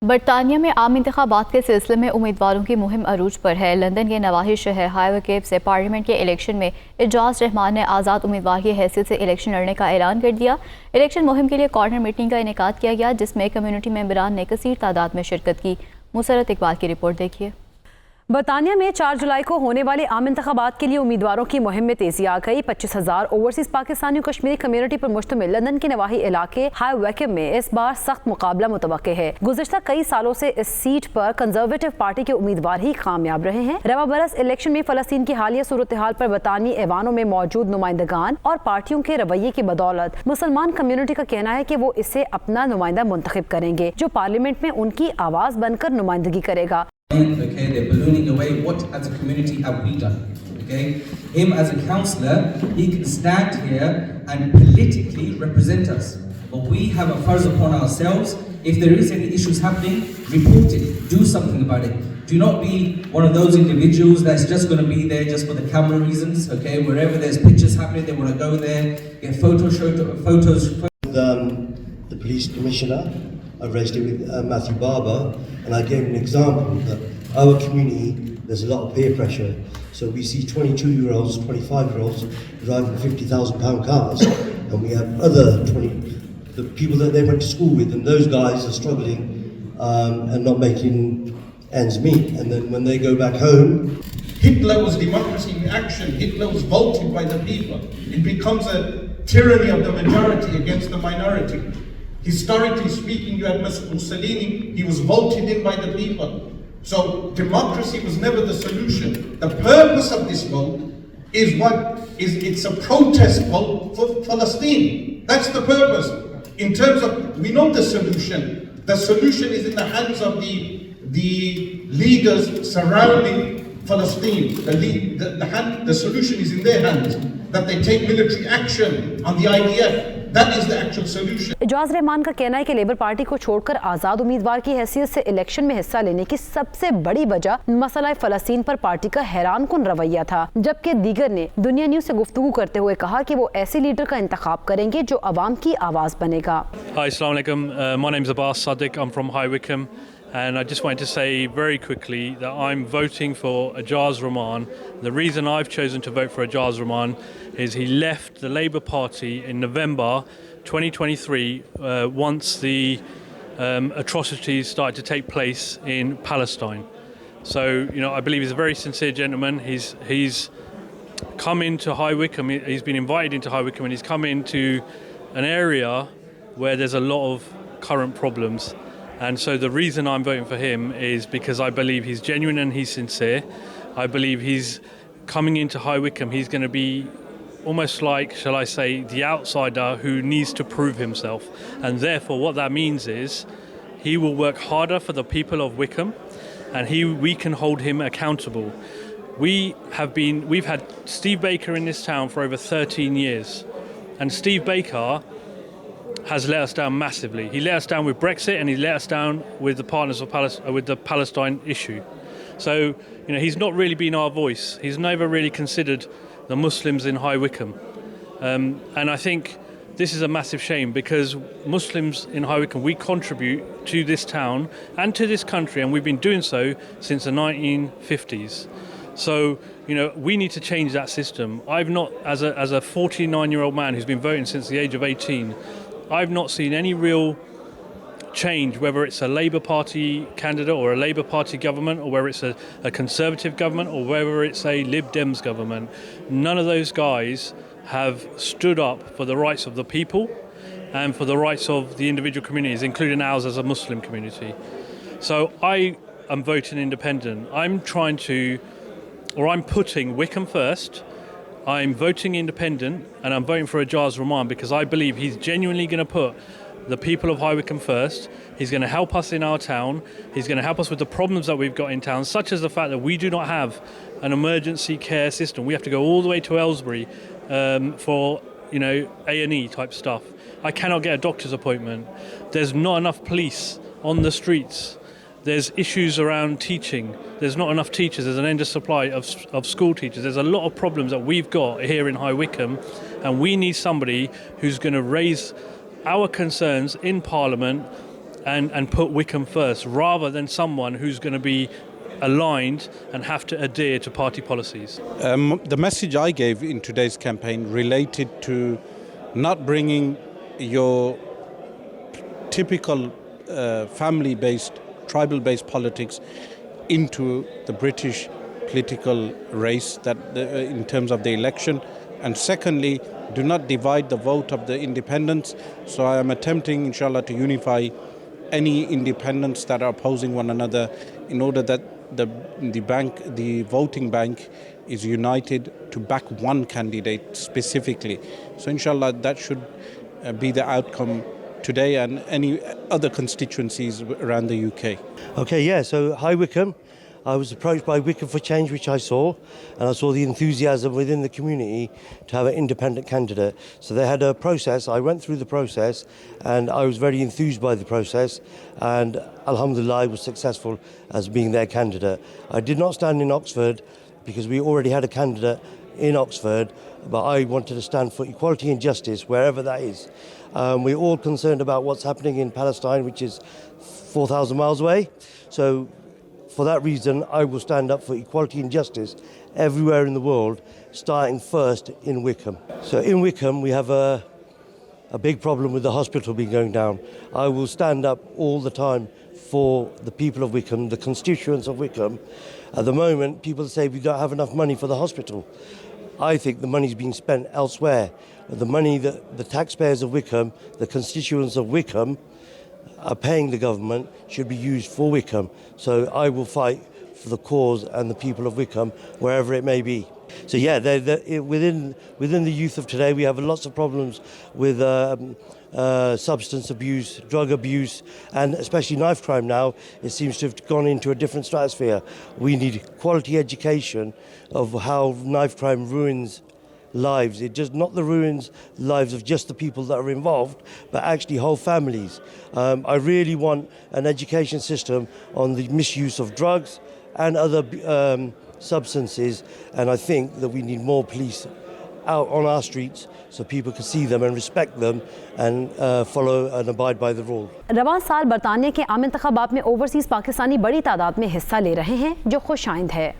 बरतानिया में आम इंतखाबात के सिलसिले में उम्मीदवारों की मुहिम अरूज पर है। लंदन के नवाही शहर हाईवे केप से पार्लियामेंट के इलेक्शन में एजाज रहमान ने आज़ाद उम्मीदवार की हैसियत से इलेक्शन लड़ने का ऐलान कर दिया। इलेक्शन मुहिम के लिए कॉर्नर मीटिंग का इनेकाद किया गया, जिसमें कम्युनिटी मेंबरान ने कसीर तादाद में शिरकत की। मुसरत इकबाल की रिपोर्ट देखिए। बरतानिया में 4 जुलाई को होने वाले आम इंतखाबात के लिए उम्मीदवारों की मुहिम में तेजी आ गई। 25,000 ओवरसीज पाकिस्तानी कश्मीरी कम्युनिटी पर मुश्तमिल लंदन के नवाही इलाके हाई वेकम में इस बार सख्त मुकाबला मुतवक्के है। गुज़िश्ता कई सालों से इस सीट पर कंजर्वेटिव पार्टी के उम्मीदवार ही कामयाब रहे हैं। रवा बरस इलेक्शन में फलस्तीन की हालिया सूरत हाल पर बरतानी ऐवानों में मौजूद नुमाइंदगान और पार्टियों के रवैये की बदौलत मुसलमान कम्युनिटी का कहना है कि वो इसे अपना नुमाइंदा मुंतखब करेंगे, जो पार्लियामेंट में उनकी आवाज बनकर नुमाइंदगी करेगा। Okay, they're ballooning away. What as a community have we done? Okay, him as a councillor, he can stand here and politically represent us. But we have a farz upon ourselves. If there is any issues happening, report it. Do something about it. Do not be one of those individuals that's just going to be there just for the camera reasons. Okay, wherever there's pictures happening, they want to go there, get photos. The police commissioner. I raised it with Matthew Barber, and I gave an example that our community, there's a lot of peer pressure. So we see 22-year-olds, 25-year-olds driving £50,000 cars, and we have the people that they went to school with, and those guys are struggling and not making ends meet. And then when they go back home, Hitler was democracy in action. Hitler was voted by the people. It becomes a tyranny of the majority against the minority. Historically speaking, you had Mussolini, he was voted in by the people. So democracy was never the solution. The purpose of this vote it's a protest vote for Palestine. That's the purpose. In terms of, we know the solution. The solution is in the hands of the leaders surrounding Palestine. The solution is in their hands. That they take military action on the IDF. That is the actual solution. Ejaz Rahman का कहना है कि labour party को छोड़कर आज़ाद उम्मीदवार की हैसियत से इलेक्शन में हिस्सा लेने की सबसे बड़ी वजह मसला फ़लस्तीन पर पार्टी का हैरानकुन रवैया था, जबकि दीगर ने दुनिया न्यूज़ से गुफ्तगू करते हुए कहा कि वो ऐसे लीडर का इंतखाब करेंगे जो अवाम की आवाज़ बनेगा। Hi, Assalamu alaikum. My name is Ejaz Rehman. I'm from High Wycombe. And I just wanted to say very quickly that I'm voting for Ejaz Rehman. The reason I've chosen to vote for Ejaz Rehman is he left the Labour Party in November 2023 once the atrocities started to take place in Palestine. So, I believe he's a very sincere gentleman. He's come into High Wycombe, he's been invited into High Wycombe, and he's come into an area where there's a lot of current problems. And so the reason I'm voting for him is because I believe he's genuine and he's sincere. I believe he's coming into High Wycombe, he's going to be almost like, shall I say, the outsider who needs to prove himself. And therefore what that means is he will work harder for the people of Wycombe, and we can hold him accountable. We've had Steve Baker in this town for over 13 years. And Steve Baker has let us down massively. He let us down with Brexit, and he let us down with the partners of with the Palestine issue. So, he's not really been our voice. He's never really considered the Muslims in High Wycombe. And I think this is a massive shame, because Muslims in High Wycombe, we contribute to this town and to this country, and we've been doing so since the 1950s. So, we need to change that system. I've not, as a 49-year-old man who's been voting since the age of 18, I've not seen any real change, whether it's a Labour Party candidate or a Labour Party government, or whether it's a Conservative government, or whether it's a Lib Dems government. None of those guys have stood up for the rights of the people and for the rights of the individual communities, including ours as a Muslim community. So I am voting independent. I'm putting Wycombe first. I'm voting independent, and I'm voting for Ejaz Rehman because I believe he's genuinely going to put the people of High Wycombe first. He's going to help us in our town. He's going to help us with the problems that we've got in town, such as the fact that we do not have an emergency care system. We have to go all the way to Aylesbury for A&E type stuff. I cannot get a doctor's appointment. There's not enough police on the streets. There's issues around teaching. There's not enough teachers. There's an end of supply of school teachers. There's a lot of problems that we've got here in High Wycombe, and we need somebody who's going to raise our concerns in Parliament and put Wickham first, rather than someone who's going to be aligned and have to adhere to party policies. The message I gave in today's campaign related to not bringing your typical family-based, tribal-based politics into the British political race that in terms of the election. And secondly, do not divide the vote of the independents. So I am attempting, inshallah, to unify any independents that are opposing one another in order that the voting bank is united to back one candidate specifically. So inshallah, that should be the outcome today and any other constituencies around the UK. Okay, yeah, so hi Wickham. I was approached by Wickham for Change, which I saw, and I saw the enthusiasm within the community to have an independent candidate. So they had a process. I went through the process, and I was very enthused by the process, and alhamdulillah, I was successful as being their candidate. I did not stand in Oxford because we already had a candidate in Oxford, but I wanted to stand for equality and justice wherever that is. We're all concerned about what's happening in Palestine, which is 4,000 miles away. So for that reason, I will stand up for equality and justice everywhere in the world, starting first in Wickham. So in Wickham, we have a big problem with the hospital being going down. I will stand up all the time for the people of Wickham, the constituents of Wickham. At the moment, people say we don't have enough money for the hospital. I think the money's being spent elsewhere. The money that the taxpayers of Wickham, the constituents of Wickham, are paying the government should be used for Wickham. So I will fight for the cause and the people of Wickham, wherever it may be. So yeah, within the youth of today, we have lots of problems with substance abuse, drug abuse, and especially knife crime now. It seems to have gone into a different stratosphere. We need quality education of how knife crime ruins lives. It just not the ruins lives of just the people that are involved, but actually whole families. I really want an education system on the misuse of drugs and other substances, and I think that we need more police out on our streets so people can see them and respect them and follow and abide by the rule. रवां साल बरतानिया के आम इंतखाबात में overseas Pakistani बड़ी तादाद में हिस्सा ले रहे हैं, जो खुश आइंद है।